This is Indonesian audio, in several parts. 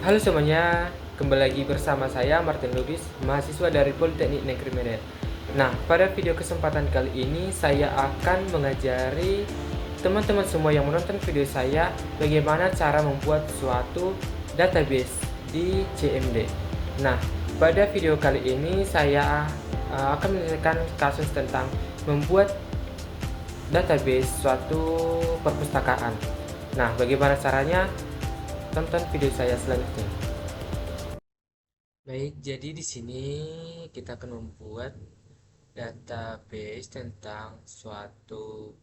Halo semuanya, kembali lagi bersama saya Martin Lubis, mahasiswa dari Politeknik Negeri Medan. Nah, pada video kesempatan kali ini saya akan mengajari teman-teman semua yang menonton video saya bagaimana cara membuat suatu database di CMD. Nah, pada video kali ini saya akan menyelesaikan kasus tentang membuat database suatu perpustakaan. Nah, bagaimana caranya? Tonton video saya selanjutnya. Baik, jadi di sini kita akan membuat database tentang suatu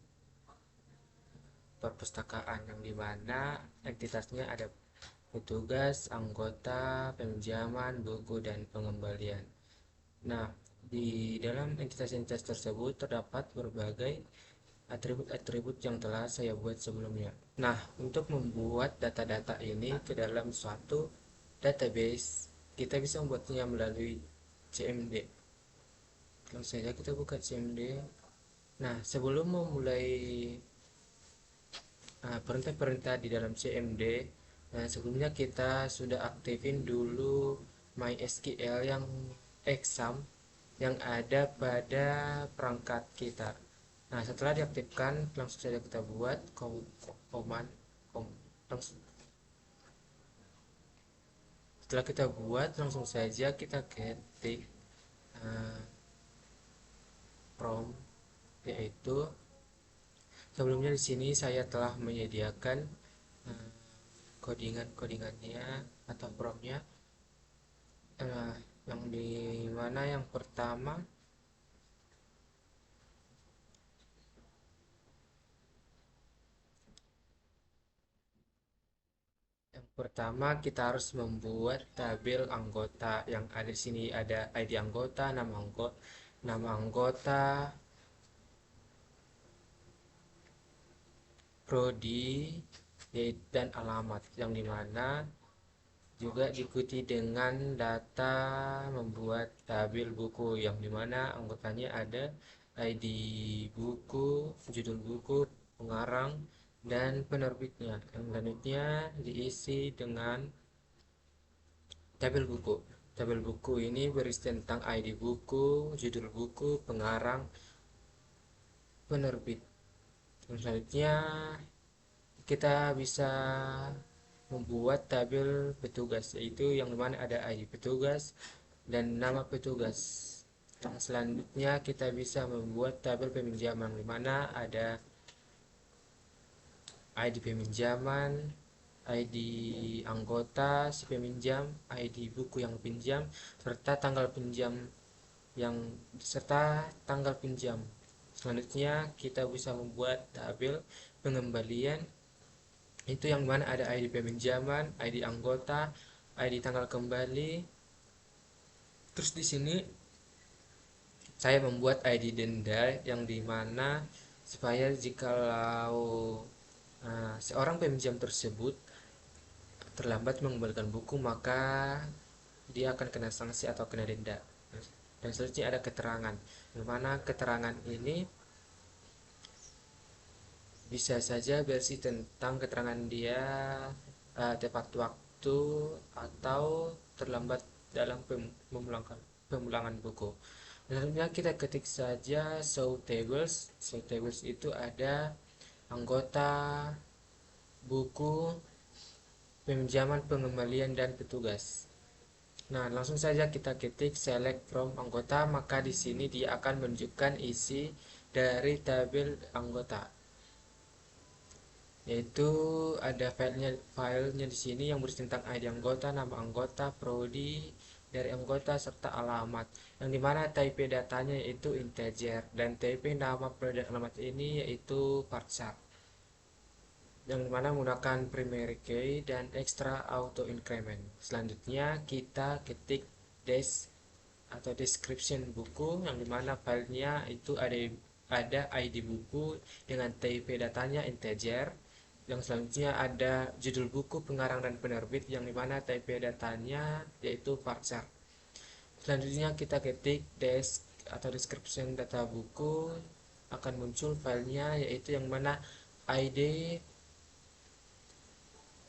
perpustakaan yang dimana entitasnya ada petugas, anggota, peminjaman, buku, dan pengembalian. Nah, di dalam entitas-entitas tersebut terdapat berbagai atribut-atribut yang telah saya buat sebelumnya. Nah, untuk membuat data-data ini ke dalam suatu database, kita bisa membuatnya melalui CMD. Langsung saja kita buka CMD. Nah, sebelum memulai perintah-perintah di dalam CMD, sebelumnya kita sudah aktifin dulu MySQL yang exam yang ada pada perangkat kita. Nah, setelah diaktifkan, langsung saja kita buat command. Langsung, setelah kita buat, langsung saja kita ketik uh, prompt, yaitu sebelumnya di sini saya telah menyediakan uh, codingannya atau promptnya. uh, yang di mana yang pertama kita harus membuat tabel anggota. Yang ada di sini ada ID anggota, nama anggota, prodi, dan alamat, yang dimana juga diikuti dengan data membuat tabel buku, yang dimana anggotanya ada ID buku, judul buku, pengarang, dan penerbitnya. Yang selanjutnya diisi dengan tabel buku. Tabel buku ini berisi tentang ID buku, judul buku, pengarang, penerbit. Yang selanjutnya kita bisa membuat tabel petugas, yaitu yang dimana ada ID petugas dan nama petugas. Yang selanjutnya kita bisa membuat tabel peminjaman, di mana ada ID peminjaman, ID anggota si peminjam, ID buku yang pinjam, serta tanggal pinjam yang serta tanggal pinjam. Selanjutnya kita bisa membuat tabel pengembalian, itu yang mana ada ID peminjaman, ID anggota, ID tanggal kembali. Terus di sini saya membuat ID denda, yang dimana supaya jikalau seorang peminjam tersebut terlambat mengembalikan buku, maka dia akan kena sanksi atau kena denda. Dan selanjutnya ada keterangan, di mana keterangan ini bisa saja versi tentang keterangan dia tepat waktu atau terlambat dalam pemulangan buku. Selanjutnya kita ketik saja show tables. Show tables itu ada anggota, buku, peminjaman, pengembalian, dan petugas. Nah, langsung saja kita ketik select from anggota, maka di sini dia akan menunjukkan isi dari tabel anggota, yaitu ada filenya di sini yang berisi tentang ID anggota, nama anggota, prodi dari anggota, serta alamat, yang dimana type datanya yaitu integer, dan type nama prodi dan alamat ini yaitu varchar, yang dimana menggunakan primary key dan extra auto increment. Selanjutnya kita ketik dash atau description buku, yang dimana filenya itu ada ID buku dengan type datanya integer. Yang selanjutnya ada judul buku, pengarang, dan penerbit, yang dimana type datanya yaitu varchar. Selanjutnya kita ketik desk atau description data buku, akan muncul filenya yaitu yang mana ID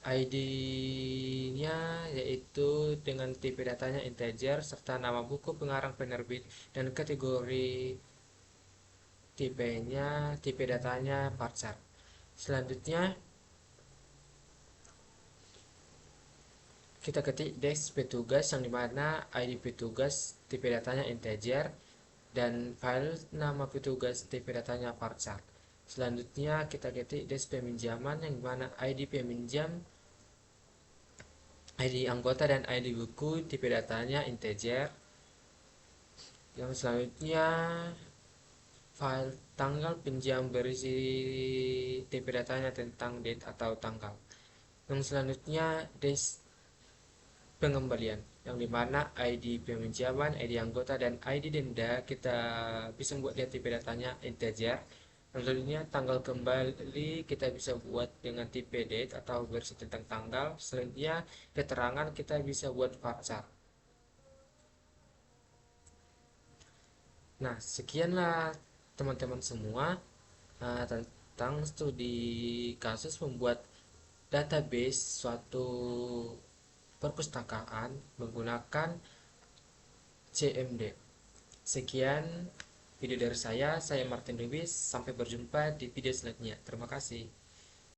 ID-nya yaitu dengan tipe datanya integer serta nama buku pengarang penerbit dan kategori tipe datanya varchar. Selanjutnya kita ketik desk petugas yang dimana ID petugas tipe datanya integer dan file nama petugas tipe datanya varchar. Selanjutnya kita ketik desk peminjaman yang dimana ID peminjam, ID anggota dan ID buku tipe datanya integer. Yang selanjutnya file tanggal pinjam berisi tipe datanya tentang date atau tanggal. Yang selanjutnya desk pengembalian yang dimana ID peminjaman, ID anggota dan ID denda kita bisa membuat dia tipe datanya integer. Yang selanjutnya tanggal kembali kita bisa buat dengan tipe date atau berisi tentang tanggal. Selanjutnya keterangan kita bisa buat varchar. Nah, sekianlah teman-teman semua tentang studi kasus membuat database suatu perpustakaan menggunakan CMD. Sekian video dari saya Martin Lubis. Sampai berjumpa di video selanjutnya. Terima kasih.